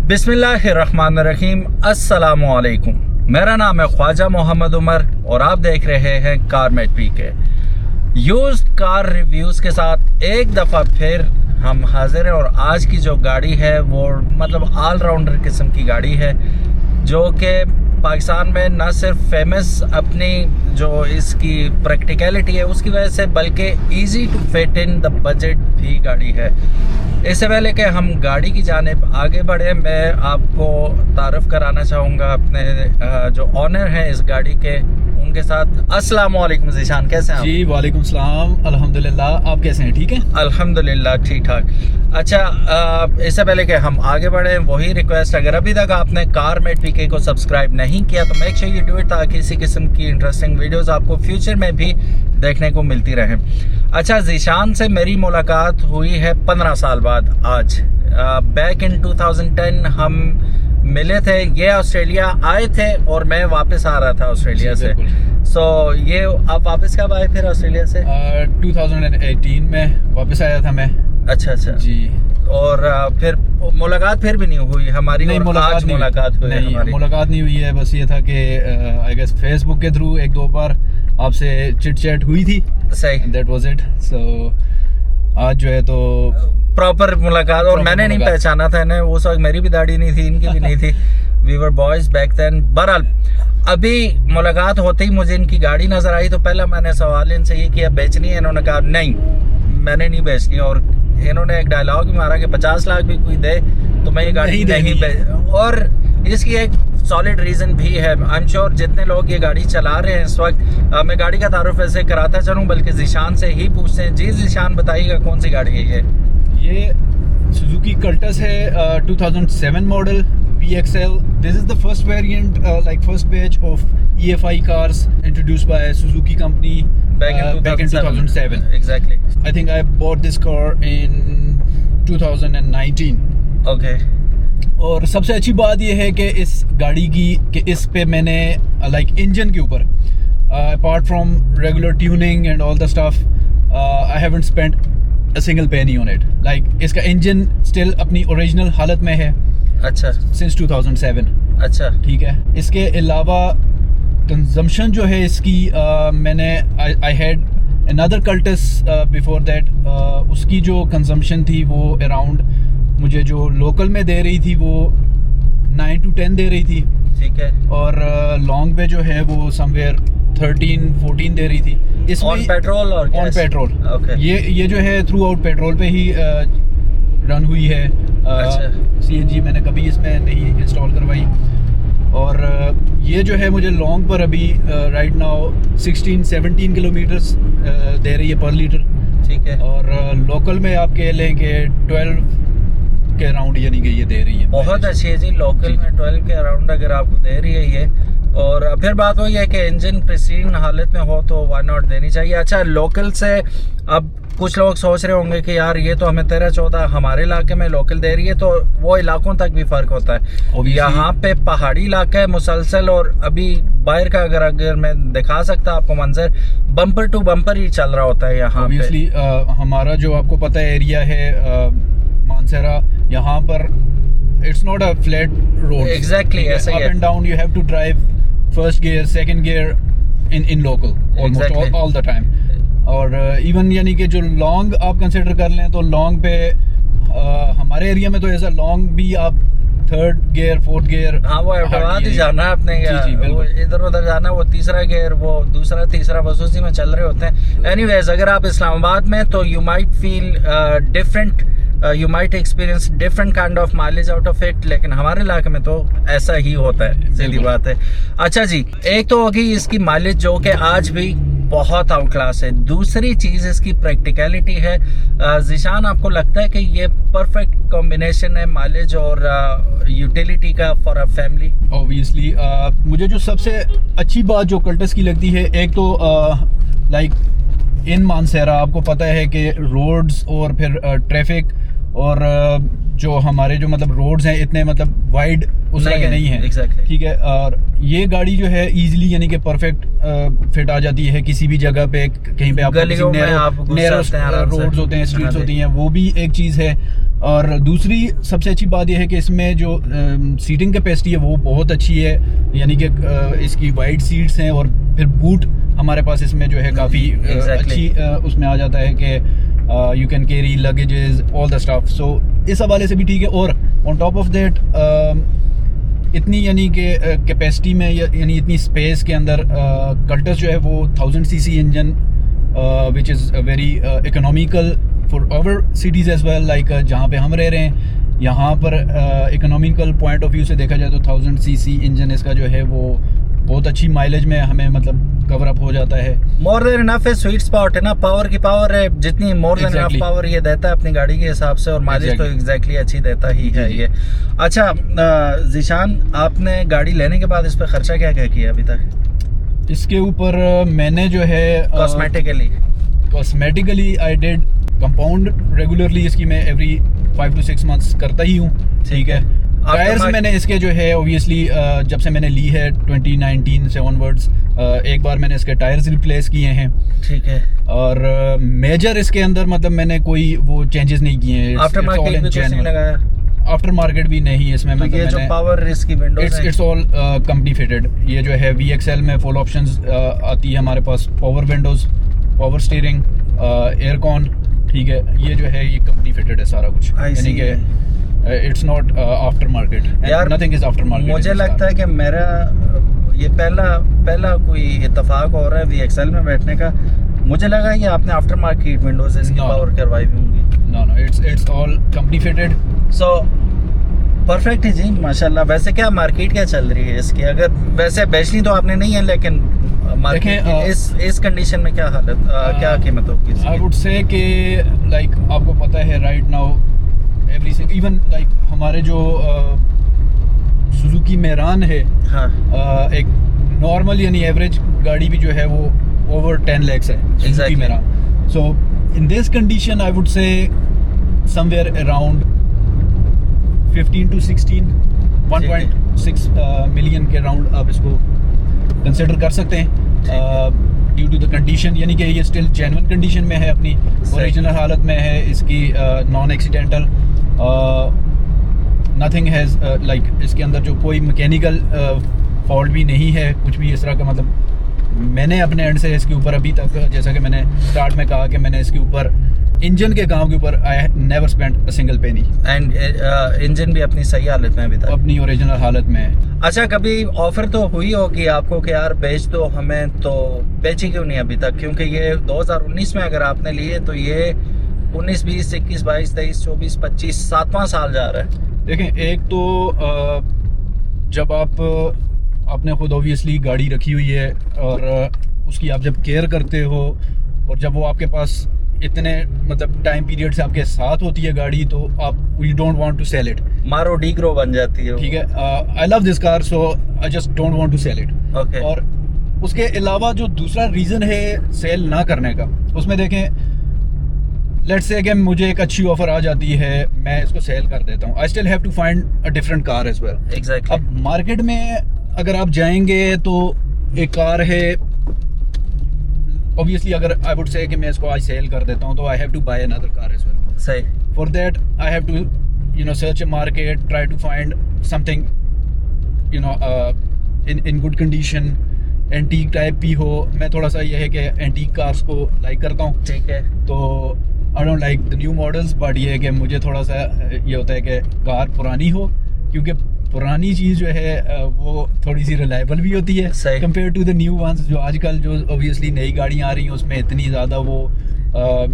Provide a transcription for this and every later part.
बिस्मिल्लाहिर्रहमानिर्रहीम, अस्सलामुअलैकुम। मेरा नाम है ख्वाजा मोहम्मद उमर और आप देख रहे हैं कारमेट पीके। यूज्ड कार रिव्यूज़ के साथ एक दफ़ा फिर हम हाजिर हैं और आज की जो गाड़ी है वो मतलब ऑलराउंडर किस्म की गाड़ी है जो कि पाकिस्तान में न सिर्फ फेमस अपनी जो इसकी प्रैक्टिकलिटी है उसकी वजह से बल्कि easy to fit in the budget भी गाड़ी है। इससे पहले कि हम गाड़ी की जानिब आगे बढ़े, मैं आपको तारुफ कराना चाहूँगा अपने जो ऑनर हैं इस गाड़ी के, उनके साथ। अस्सलाम वालेकुम ज़ीशान, कैसे हैं आप? जी वालेकुम सलाम, अल्हम्दुलिल्लाह। आप कैसे हैं? ठीक है, अल्हम्दुलिल्लाह ठीक ठाक। अच्छा, इससे पहले कि हम आगे बढ़ें, वही रिक्वेस्ट, अगर अभी तक आपने कारमेट पीके को सब्सक्राइब नहीं किया तो make sure you do it, ताकि इसी किस्म की इंटरेस्टिंग वीडियोस आपको फ्यूचर में भी देखने को मिलती रहें। अच्छा, ज़ीशान से मेरी मुलाकात हुई है 15 साल बाद आज। बैक इन 2010 हम मिले थे। ये ऑस्ट्रेलिया आए थे और मैं वापस आ रहा था ऑस्ट्रेलिया से। ये आप वापस कब आए फिर ऑस्ट्रेलिया से? 2018 में वापस आया था मैं। अच्छा जी। और फिर मुलाकात फिर भी नहीं हुई हमारी? नहीं, मुलाकात नहीं हुई है। बस ये था कि आई गेस फेसबुक के थ्रू एक दो बार आपसे चिट चैट हुई थी। सही, दैट वाज इट। सो आज जो है तो प्रॉपर मुलाकात। और मैंने नहीं पहचाना था इन्हें, उस वक्त मेरी भी दाढ़ी नहीं थी, इनकी भी नहीं थी। We were boys back then. बहरहाल अभी मुलाकात होते ही मुझे इनकी गाड़ी नजर आई तो पहला मैंने सवाल इनसे ये किया, बेचनी है? इन्होंने कहा नहीं, मैंने नहीं बेचनी। और इन्होंने एक डायलॉग भी मारा कि 50 लाख भी कोई दे तो मैं ये गाड़ी नहीं बेच। और इसकी एक सॉलिड रीज़न भी है। आई एम श्योर जितने लोग ये गाड़ी चला रहे हैं इस वक्त, मैं गाड़ी का तारुफ ऐसे कराता चलूँ बल्कि ज़ीशान से ही पूछते हैं। जी ज़ीशान, बताइएगा कौन सी गाड़ी है ये सुजुकी कल्टस है, 2007 model VXL. This is the first variant, like first batch of EFI cars introduced by Suzuki company back in 2007. Exactly. I think I bought this car in 2019. Okay. और सबसे अच्छी बात ये है कि इस गाड़ी की कि इस पे मैंने like इंजन के ऊपर apart from regular tuning and all the stuff, I haven't spent a single penny on it. Like इसका इंजन स्टिल अपनी ओरिजिनल हालत में है। अच्छा। सिंस 2007। अच्छा, ठीक है। इसके अलावा कंजम्पशन जो है इसकी, मैंने I had another Cultus before that, उसकी जो कंजम्पशन थी वो अराउंड, मुझे जो लोकल में दे रही थी वो 9 to 10 दे रही थी। ठीक है। और लॉन्ग पे जो है वो समवेयर 13-14 दे रही थी। इसमें ऑन पेट्रोल और ऑन पेट्रोल। Okay. ये जो है थ्रू आउट पेट्रोल पे ही रन हुई है। अच्छा। CNG मैंने कभी इसमें नहीं इंस्टॉल करवाई। और ये जो है मुझे लॉन्ग पर अभी राइट नाउ 16-17 किलोमीटर्स दे रही है पर लीटर। ठीक है। और लोकल में आप कह लें कि 12 के अराउंड यानी कि ये दे रही है। बहुत अच्छी है जी। लोकल में 12 के अराउंड अगर आपको दे रही है ये। और फिर बात वही है कि इंजन प्रिस्टीन हालत में हो तो व्हाई नॉट देनी चाहिए। अच्छा, लोकल से अब कुछ लोग सोच रहे होंगे कि यार ये तो हमें 13-14 हमारे इलाके में लोकल दे रही है, तो वो इलाकों तक भी फ़र्क होता है। यहाँ पे पहाड़ी इलाका है मुसलसल, और अभी बाहर का अगर मैं दिखा सकता आपको मंजर, बम्पर टू बम्पर ही चल रहा होता है यहाँ पे। हमारा जो आपको पता है एरिया है मानसरा, यहाँ पर it's not a flat road. Exactly ऐसा ही है। Up and down you have to drive first gear, second gear in local almost all the time. और इवन यानी कि जो लॉन्ग आप कंसिडर कर लें तो लॉन्ग पे हमारे एरिया में तो ऐसा लॉन्ग भी आप थर्ड गियर, फोर्थ गियर, हाँ वो ही जाना है आपने। इधर उधर जाना, वो तीसरा गियर, वो दूसरा तीसरा, बस उसी में चल रहे होते हैं। एनीवेज, अगर आप इस्लामाबाद में तो you might feel different, you might experience different kind of mileage out of it, लेकिन हमारे इलाके में तो ऐसा ही होता है, सीधी बात है। अच्छा जी, एक तो होगी इसकी माइलेज जो कि आज भी बहुत आउट क्लास है। दूसरी चीज़ इसकी प्रैक्टिकलिटी है। ज़ीशान, आपको लगता है कि ये परफेक्ट कॉम्बिनेशन है माइलेज और यूटिलिटी का फॉर अ फैमिली? ऑब्वियसली मुझे जो सबसे अच्छी बात जो कल्टस की लगती है, एक तो लाइक इन मानसेरा आपको पता है कि रोड्स और फिर ट्रैफिक और जो हमारे जो मतलब रोड्स हैं इतने मतलब वाइड उस तरह के नहीं है exactly. ठीक है। और ये गाड़ी जो है इजीली यानी कि परफेक्ट फिट आ जाती है किसी भी जगह पे, कहीं पे आपको गलियों में आप नैरो रोड्स होते हैं, स्ट्रीट्स होती हैं, वो भी एक चीज़ है। और दूसरी सबसे अच्छी बात यह है कि इसमें जो सीटिंग कैपेसिटी है वो बहुत अच्छी है, यानी कि इसकी वाइड सीट्स हैं और फिर बूट हमारे पास इसमें जो है काफ़ी अच्छी उसमें आ जाता है कि you can carry luggages all the stuff. So इस हवाले से भी ठीक है। और ऑन टॉप ऑफ दैट इतनी यानी कि कैपेसिटी में यानी इतनी स्पेस के अंदर कल्टस जो है वो 1000 CC engine which is very economical for our cities as well, like जहाँ पे हम रह रहे हैं यहाँ पर इकोनॉमिकल पॉइंट ऑफ व्यू से देखा जाए तो 1000 सीसी इंजन इसका जो है वो बहुत अच्छी माइलेज में हमें मतलब कवर अप हो जाता है। मोर देन इनफ है, स्वीट स्पॉट है ना, पावर की पावर है जितनी मोर देन इनफ पावर ये देता है अपनी गाड़ी के हिसाब से, और माइलेज तो एग्जैक्टली अच्छी देता ही है ये। अच्छा ज़ीशान, आपने गाड़ी लेने के बाद इस पर खर्चा क्या क्या किया अभी तक? इसके ऊपर मैंने जो है cosmetically I did compound regularly, इसकी मैं एवरी 5 to 6 months करता ही हूँ, ठीक है। टायर्स मैंने इसके जो है ऑब्वियसली जब से मैंने ली है 2019 से ऑनवर्ड्स एक बार मैंने इसके टायर्स रिप्लेस किए हैं, ठीक है। और मेजर इसके अंदर मतलब मैंने कोई वो चेंजेस नहीं किए हैं। आफ्टर मार्केट भी कुछ नहीं लगाया? आफ्टर मार्केट भी नहीं इसमें, मतलब ये जो पावर इसकी Windows it's all company fitted. ये जो है VXL में फुल ऑप्शंस आती है हमारे पास, power windows, power steering, aircon, ठीक है। ये जो है ये कंपनी फिटेड है सारा कुछ, यानी कि it's not after market, nothing is after market. मुझे लगता है कि मेरा ये पहला कोई इत्तेफाक हो रहा है VXL में बैठने का। मुझे लगा कि आपने आफ्टर मार्केट विंडोज इसकी पावर करवाई होंगी। No it's all company fitted. So perfect है जी माशाल्लाह। वैसे क्या मार्केट क्या चल रही है इसकी? अगर वैसे बेचनी तो आपने नहीं है, लेकिन मार्केट इस कंडीशन में क्या हालत क्या कीमत होगी? आई वुड से कि लाइक आपको पता है right now everything, even like हमारे जो सुजुकी मेरान है, हाँ। एक नॉर्मल यानी एवरेज गाड़ी भी जो है वो ओवर 10 lakhs है Suzuki Mehran. So in this condition I would say somewhere around 15 to 16 1.6 million के राउंड आप इसको कंसिडर कर सकते हैं ड्यू टू द कंडीशन, यानी कि ये स्टिल जेन्युइन कंडीशन में है, अपनी ओरिजिनल हालत में है इसकी, non accidental, nothing has like इसके अंदर जो कोई मैकेनिकल फॉल्ट भी नहीं है, कुछ भी इस तरह का। मतलब मैंने अपने एंड से इसके ऊपर अभी तक, जैसा कि मैंने स्टार्ट में कहा कि मैंने इसके ऊपर इंजन के काम के ऊपर I never spent a single penny, and engine भी अपनी सही हालत में अभी तक, अपनी ओरिजिनल हालत में है। अच्छा, कभी ऑफर तो हुई होगी आपको कि यार बेच दो हमें, तो बेची क्यों नहीं अभी तक? क्योंकि ये 2019 में अगर आपने लिए तो ये 19, 20, 21, 22, 23, 24, 25 7वां साल जा रहा है। देखें, एक तो जब आपने खुद ऑब्वियसली गाड़ी रखी हुई है और उसकी आप जब केयर करते हो और जब वो आपके पास इतने मतलब टाइम पीरियड से आपके साथ होती है गाड़ी, तो आप you don't want to sell it, मारो डीग्रो बन जाती है, ठीक है। I love this car, so I just don't want to sell it. Okay. और उसके अलावा जो दूसरा रीज़न है सेल ना करने का, उसमें देखें लेट्स से अगेन मुझे एक अच्छी ऑफर आ जाती है, मैं इसको सेल कर देता हूँ, I still have to find a different car as well. Exactly. अब मार्केट में अगर आप जाएंगे तो एक कार है, ऑब्वियसली अगर आई वुड से कि मैं इसको आज सेल कर देता हूँ तो I have to buy another car as well. सही। For that I have to search a market, try to find something in good condition, antique type भी हो। मैं थोड़ा सा ये है कि एंटीक कार्स को लाइक करता हूँ, ठीक है। तो I don't like the new models, but ये है कि मुझे थोड़ा सा ये होता है कि कार पुरानी हो, क्योंकि पुरानी चीज़ जो है वो थोड़ी सी रिलायबल भी होती है compare to the new ones. जो आजकल जो ऑब्वियसली नई गाड़ियाँ आ रही हैं उसमें इतनी ज़्यादा वो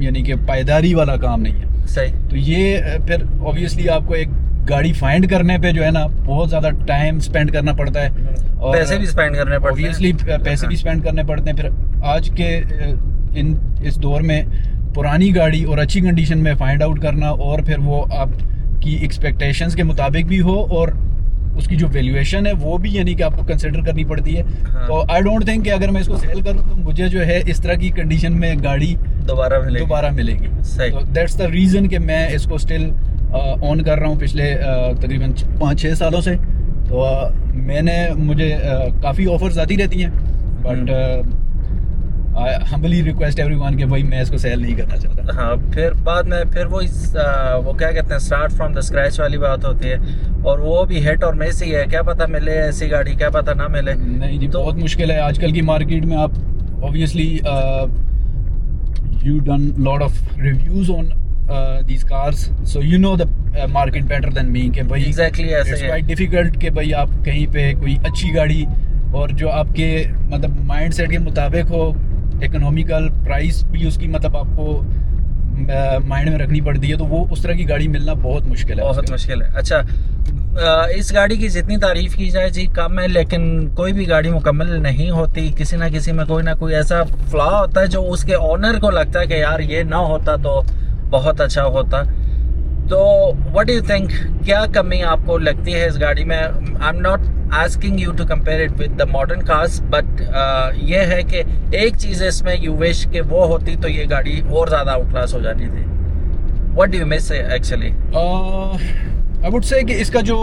यानी कि पायदारी वाला काम नहीं है। सही। तो ये फिर ऑब्वियसली आपको एक गाड़ी फाइंड करने पे जो है ना बहुत ज़्यादा टाइम स्पेंड करना पड़ता है और पैसे भी स्पेंड करने पड़ते हैं, ऑब्वियसली पैसे भी स्पेंड करने पड़ते हैं। फिर आज के इस दौर में पुरानी गाड़ी और अच्छी कंडीशन में फाइंड आउट करना और फिर वो आपकी एक्सपेक्टेशंस के मुताबिक भी हो और उसकी जो वैल्यूएशन है वो भी यानी कि आपको कंसिडर करनी पड़ती है। हाँ। तो आई डोंट थिंक कि अगर मैं इसको सेल करूँ तो मुझे जो है इस तरह की कंडीशन में गाड़ी दोबारा मिलेगी। सही। तो दैट्स द रीज़न कि मैं इसको स्टिल ऑन कर रहा हूँ पिछले तकरीबन 5-6 सालों से। तो मुझे काफ़ी ऑफर्स आती रहती हैं, but I humbly request everyone कि भाई मैं इसको सेल नहीं करना चाहता। हाँ, फिर बाद में फिर वो क्या कहते हैं, स्टार्ट फ्रॉम द स्क्रैच वाली बात होती है, और वो भी हिट और मिस ही है। क्या पता मिले ऐसी गाड़ी, क्या पता ना मिले। नहीं जी, बहुत मुश्किल है आजकल की मार्केट में। आप obviously you done lot of reviews on these cars, so you know the market better than me कि भाई एग्जैक्टली ऐसे it's है। quite difficult कि भाई आप कहीं पे कोई अच्छी गाड़ी और जो आपके मतलब माइंड सेट के मुताबिक हो, इकोनॉमिकल प्राइस भी उसकी मतलब आपको माइंड में रखनी पड़ती है, तो वो उस तरह की गाड़ी मिलना बहुत मुश्किल है। बहुत मुश्किल है। अच्छा, इस गाड़ी की जितनी तारीफ की जाए जी कम है, लेकिन कोई भी गाड़ी मुकम्मल नहीं होती। किसी ना किसी में कोई ना कोई ऐसा फ्लॉ होता है जो उसके ओनर को लगता है कि यार ये ना होता तो बहुत अच्छा होता। तो व्हाट डू यू थिंक, क्या कमी आपको लगती है इस गाड़ी में? I am not asking you to compare it with the modern cars, but ये है कि एक चीज़ इसमें यू विश कि वो होती तो ये गाड़ी और ज़्यादा आउट क्लास हो जानी थी। What do you miss actually? I would say कि इसका जो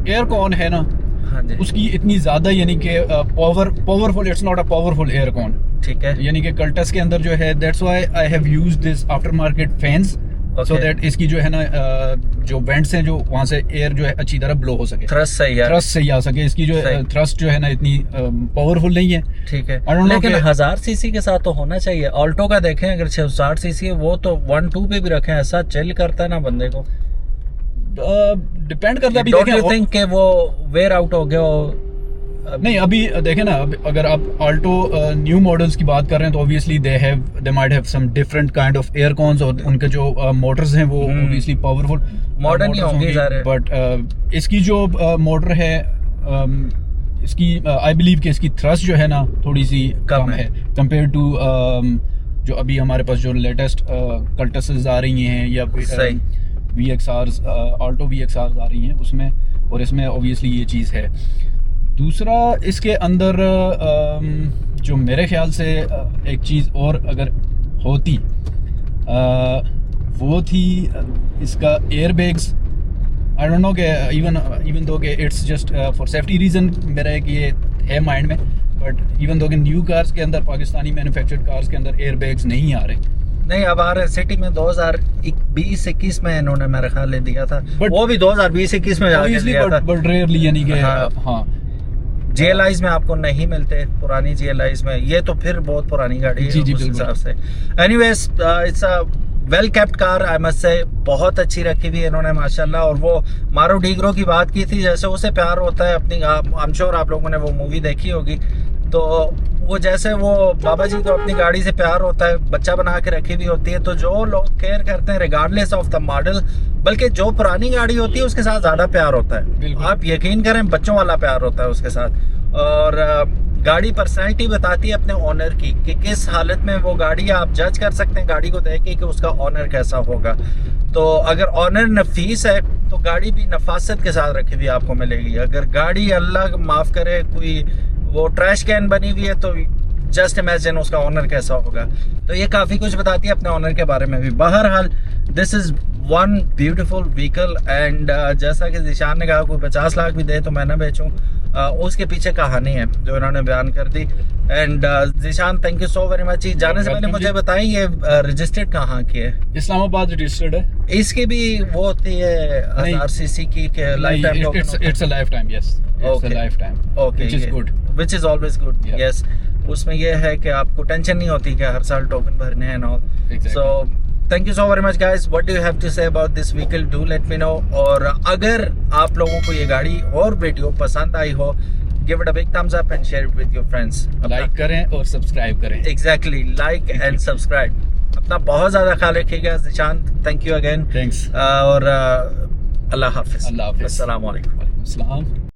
एयर कॉन है ना, हाँ जी, उसकी इतनी ज़्यादा यानी कि powerful, it's not a powerful air con. ठीक है। यानी कि कल्टस के अंदर जो है, that's why I have used this after market fans, so that इसकी जो है ना जो वेंट्स हैं, जो वहाँ से एयर जो है अच्छी तरह ब्लो हो सके, थ्रस्ट सही है, थ्रस्ट सही आ सके। इसकी जो थ्रस्ट जो है ना इतनी पावरफुल नहीं है। ठीक है, लेकिन 1000 सीसी के साथ तो होना चाहिए। ऑल्टो का देखें, अगर 660 सीसी है, वो तो 1.2 पे भी रखें, ऐसा चिल करता है ना बंदे को। डिपेंड करता है। डोंट यू थिंक कि वो वेयर आउट हो गया हो? नहीं, अभी देखें ना, अगर आप ऑल्टो न्यू मॉडल्स की बात कर रहे हैं तो obviously they might have some different kind of air cons, और उनके जो मोटर्स हैं वो ऑब्वियसली पावरफुल मॉडर्न ही होंगे सारे। बट इसकी जो मोटर है, इसकी आई बिलीव कि इसकी थ्रस्ट जो है ना थोड़ी सी कम है कंपेयर टू जो अभी हमारे पास जो लेटेस्ट कल्टसेस आ रही हैं, या VXRs, ऑल्टो VXRs आ रही हैं उसमें, और इसमें ऑब्वियसली ये चीज़ है। दूसरा, इसके अंदर जो मेरे ख्याल से एक चीज़ और अगर होती, वो थी इसका air bags. I don't know कि इवन दो कि it's just for safety reason, मेरा एक ये है माइंड में, बट इवन दो कि न्यू कार्स के अंदर, पाकिस्तानी मैन्युफैक्चर्ड कार्स के अंदर एयर बैग्स नहीं आ रहे। नहीं, अब आ रहे सिटी में 2020-21 में इन्होंने मेरे ख्याल ले दिया था, वो भी 2020-21 में जाके दिया था, बट रेयरली, यानी कि हाँ GLIs में आपको नहीं मिलते, पुरानी GLIs में। ये तो फिर बहुत पुरानी गाड़ी है उस हिसाब से। Anyways, it's a well kept car, I must say. बहुत अच्छी रखी हुई है इन्होंने माशाल्लाह। और वो मारो डीग्रो की बात की थी, जैसे उसे प्यार होता है अपनी, आई एम श्योर आप लोगों ने वो मूवी देखी होगी, तो वो जैसे वो बाबा जी को अपनी गाड़ी से प्यार होता है, बच्चा बना के रखी हुई होती है, तो जो लोग केयर करते हैं रिगार्डलेस ऑफ द मॉडल, बल्कि जो पुरानी गाड़ी होती है उसके साथ ज़्यादा प्यार होता है। आप यकीन करें, बच्चों वाला प्यार होता है उसके साथ। और गाड़ी पर्सनैलिटी बताती है अपने ओनर की कि किस हालत में वो गाड़ी, आप जज कर सकते हैं गाड़ी को देख के कि उसका ओनर कैसा होगा। तो अगर ओनर नफीस है तो गाड़ी भी नफासत के साथ रखी हुई आपको मिलेगी। अगर गाड़ी अल्लाह माफ़ करे कोई वो ट्रैश कैन बनी हुई है, तो जस्ट इमेजिन उसका ओनर कैसा होगा। तो ये काफ़ी कुछ बताती है अपने ओनर के बारे में भी। बहरहाल, this is one beautiful vehicle, and जैसा कि ज़ीशान ने कहा, कोई 50 लाख भी दे तो मैं ना बेचूँ, उसके पीछे कहानी है जो इन्होंने बयान कर दी। And Zeeshan, thank you so very much. जाने से पहले मुझे बताएं, ये रजिस्टर्ड कहाँ की है? इस्लामाबाद रजिस्टर्ड है। इसकी भी वो होती है 1000 सीसी की, life time? It's a life time, yes, it's a life time, okay, which is good, which is always good, yes. उसमें ये है कि आपको टेंशन नहीं होती कि हर साल टोकन भरने हैं all. So thank you so very much guys. What do you have to say about this vehicle, do let me know. और अगर आप लोगों को ये गाड़ी और वीडियो पसंद आई हो, give it a big thumbs up and share it with your friends. Like करें और सब्सक्राइब करें। Exactly, like and subscribe. अपना बहुत ज़्यादा ख्याल रखिएगा। Zeeshan, thank you again. Thanks. और अल्लाह हाफिज़। अल्लाह हाफिज़। अस्सलाम वालेकुम। वालेकुम अस्सलाम।